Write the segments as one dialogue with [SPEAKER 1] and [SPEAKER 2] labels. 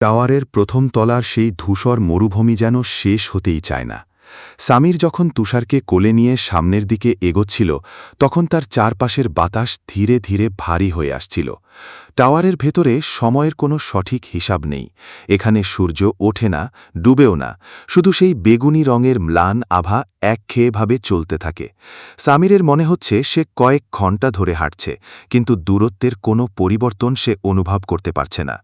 [SPEAKER 1] টাওয়ারের প্রথম তলার সেই ধূসর মরুভূমি যেন শেষ হতেই চায় না। সামির যখন তুষারকে কোলে নিয়ে সামনের দিকে এগোচ্ছিল, তখন তার চারপাশের বাতাস ধীরে ধীরে ভারী হয়ে আসছিল। টাওয়ারের ভেতরে সময়ের কোনো সঠিক হিসাব নেই। এখানে সূর্য ওঠে না, ডুবেও না, শুধু সেই বেগুনি রঙের ম্লান আভা একঘেয়েভাবে চলতে থাকে। সামিরের মনে হচ্ছে সে কয়েক ঘণ্টা ধরে হাঁটছে, কিন্তু দূরত্বের কোনো পরিবর্তন সে অনুভব করতে পারছে না।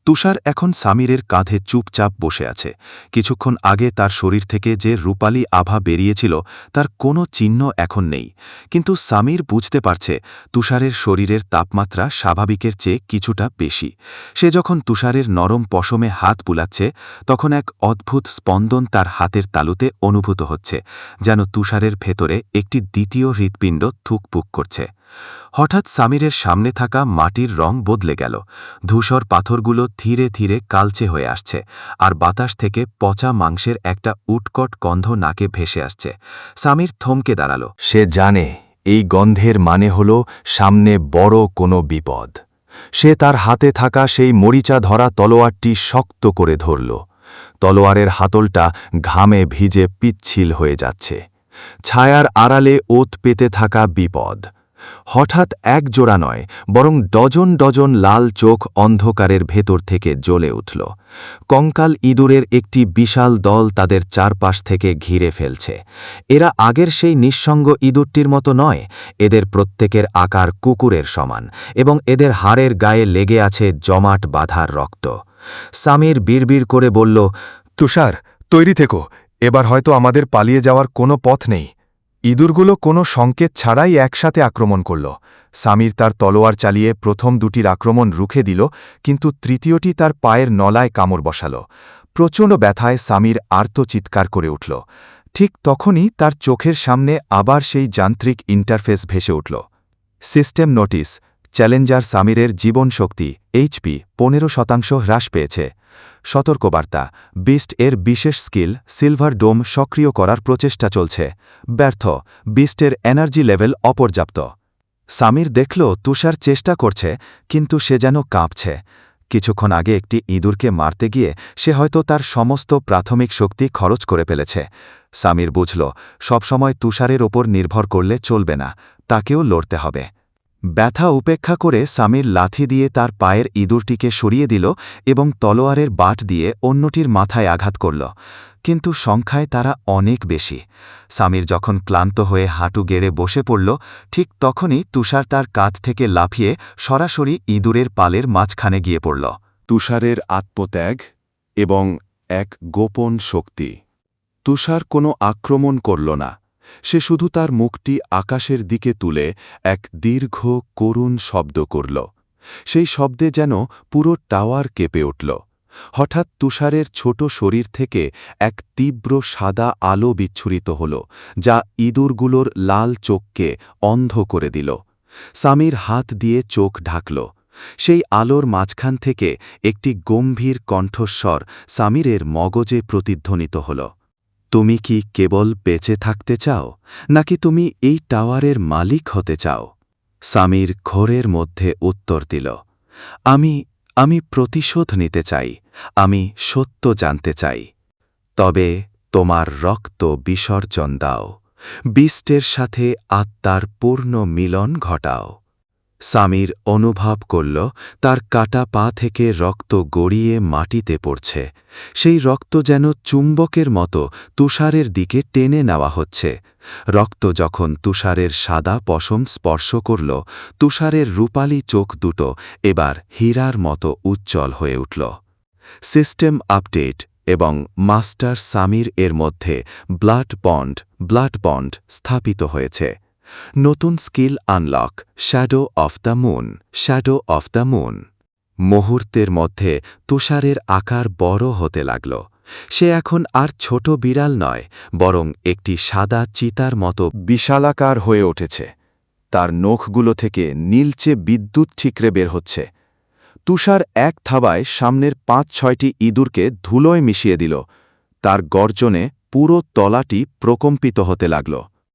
[SPEAKER 1] তুষার এখন সামিরের কাঁধে চুপচাপ বসে আছে। কিছুক্ষণ আগে তার শরীর থেকে যে রূপালী আভা বেরিয়েছিল, তার কোনো চিহ্ন এখন নেই। কিন্তু সামির বুঝতে পারছে তুষারের শরীরের তাপমাত্রা স্বাভাবিকের চেয়ে কিছুটা বেশি। সে যখন তুষারের নরম পশমে হাত বুলাচ্ছে, তখন এক অদ্ভুত স্পন্দন তার হাতের তালুতে অনুভূত হচ্ছে, যেন তুষারের ভেতরে একটি দ্বিতীয় হৃৎপিণ্ড থুকপুক করছে। হঠাৎ সামিরের সামনে থাকা মাটির রং বদলে গেল। ধূসর পাথরগুলো ধীরে ধীরে কালচে হয়ে আসছে, আর বাতাস থেকে পচা মাংসের একটা উৎকট গন্ধ নাকে ভেসে আসছে। সামির থমকে দাঁড়াল।
[SPEAKER 2] সে জানে এই গন্ধের মানে হল সামনে বড় কোনো বিপদ। সে তার হাতে থাকা সেই মরিচা ধরা তলোয়ারটি শক্ত করে ধরল। তলোয়ারের হাতলটা ঘামে ভিজে পিচ্ছিল হয়ে যাচ্ছে। ছায়ার আড়ালে ওত পেতে থাকা বিপদ। হঠাৎ এক জোড়া নয়, বরং ডজন ডজন লাল চোখ অন্ধকারের ভেতর থেকে জ্বলে উঠল। কঙ্কাল ইঁদুরের একটি বিশাল দল তাদের চারপাশ থেকে ঘিরে ফেলছে। এরা আগের সেই নিঃসঙ্গ ইঁদুরটির মতো নয়। এদের প্রত্যেকের আকার কুকুরের সমান, এবং এদের হাড়ের গায়ে লেগে আছে জমাট বাঁধার রক্ত। সামির বিড়বিড় করে বলল,
[SPEAKER 3] তুষার, তৈরি থেকো। এবার হয়তো আমাদের পালিয়ে যাওয়ার কোনো পথ নেই। ইঁদুরগুলো কোনো সংকেত ছাড়াই একসাথে আক্রমণ করল। সামির তার তলোয়ার চালিয়ে প্রথম দুটির আক্রমণ রুখে দিল, কিন্তু তৃতীয়টি তার পায়ের নলায় কামড় বসাল। প্রচণ্ড ব্যথায় সামির আর্তচিৎকার করে উঠল। ঠিক তখনই তার চোখের সামনে আবার সেই যান্ত্রিক ইন্টারফেস ভেসে উঠল। সিস্টেম নোটিস, চ্যালেঞ্জার সামিরের জীবনশক্তি HP 15% হ্রাস পেয়েছে। সতর্কবার্তা, বিস্ট এর বিশেষ স্কিল সিলভার ডোম সক্রিয় করার প্রচেষ্টা চলছে। ব্যর্থ, বিস্টের এনার্জি লেভেল অপর্যাপ্ত। সামির দেখল তুষার চেষ্টা করছে, কিন্তু সে যেন কাঁপছে। কিছুক্ষণ আগে একটি ইঁদুরকে মারতে গিয়ে সে হয়তো তার সমস্ত প্রাথমিক শক্তি খরচ করে ফেলেছে। সামির বুঝল, সবসময় তুষারের ওপর নির্ভর করলে চলবে না, তাকেও লড়তে হবে। ব্যথা উপেক্ষা করে সামির লাথি দিয়ে তার পায়ের ইঁদুরটিকে সরিয়ে দিল এবং তলোয়ারের বাট দিয়ে অন্যটির মাথায় আঘাত করল। কিন্তু সংখ্যায় তারা অনেক বেশি। সামির যখন ক্লান্ত হয়ে হাঁটু গেড়ে বসে পড়ল, ঠিক তখনই তুষার তার কাঁধ থেকে লাফিয়ে সরাসরি ইঁদুরের পালের মাঝখানে গিয়ে পড়ল।
[SPEAKER 1] তুষারের আত্মত্যাগ এবং এক গোপন শক্তি। তুষার কোনো আক্রমণ করল না। সে শুধু তার মুখটি আকাশের দিকে তুলে এক দীর্ঘ করুণ শব্দ করল। সেই শব্দে যেন পুরো টাওয়ার কেঁপে উঠল। হঠাৎ তুষারের ছোট শরীর থেকে এক তীব্র সাদা আলো বিচ্ছুরিত হল, যা ইঁদুরগুলোর লাল চোখকে অন্ধ করে দিল। সামির হাত দিয়ে চোখ ঢাকল। সেই আলোর মাঝখান থেকে একটি গম্ভীর কণ্ঠস্বর সামিরের মগজে প্রতিধ্বনিত হল। তুমি কি কেবল বেঁচে থাকতে চাও, নাকি তুমি এই টাওয়ারের মালিক হতে চাও? সামির ঘোরের মধ্যে উত্তর দিল, আমি প্রতিশোধ নিতে চাই, আমি সত্য জানতে চাই। তবে তোমার রক্ত বিসর্জন দাও, বিস্টের সাথে আত্মার পূর্ণ মিলন ঘটাও। সামির অনুভব করল তার কাটা পা থেকে রক্ত গড়িয়ে মাটিতে পড়ছে। সেই রক্ত যেন চুম্বকের মতো তুষারের দিকে টেনে নেওয়া হচ্ছে। রক্ত যখন তুষারের সাদা পশম স্পর্শ করল, তুষারের রূপালী চোখ দুটো এবার হীরার মতো উজ্জ্বল হয়ে উঠল। সিস্টেম আপডেট এবং মাস্টার সামির এর মধ্যে ব্লাড বন্ড স্থাপিত হয়েছে। নতুন skill unlock, shadow of the moon. মুহূর্তের মধ্যে তুষারের আকার বড় হতে লাগল। সে এখন আর ছোট বিড়াল নয়, বরং একটি সাদা চিতার মতো
[SPEAKER 3] বিশালাকার হয়ে উঠেছে। তার নখগুলো থেকে নীলচে বিদ্যুৎ ঠিকরে বের হচ্ছে। তুষার এক থাবায় সামনের ৫-৬টি ইঁদুরকে ধুলোয় মিশিয়ে দিল। তার গর্জনে পুরো তলাটি প্রকম্পিত হতে লাগল।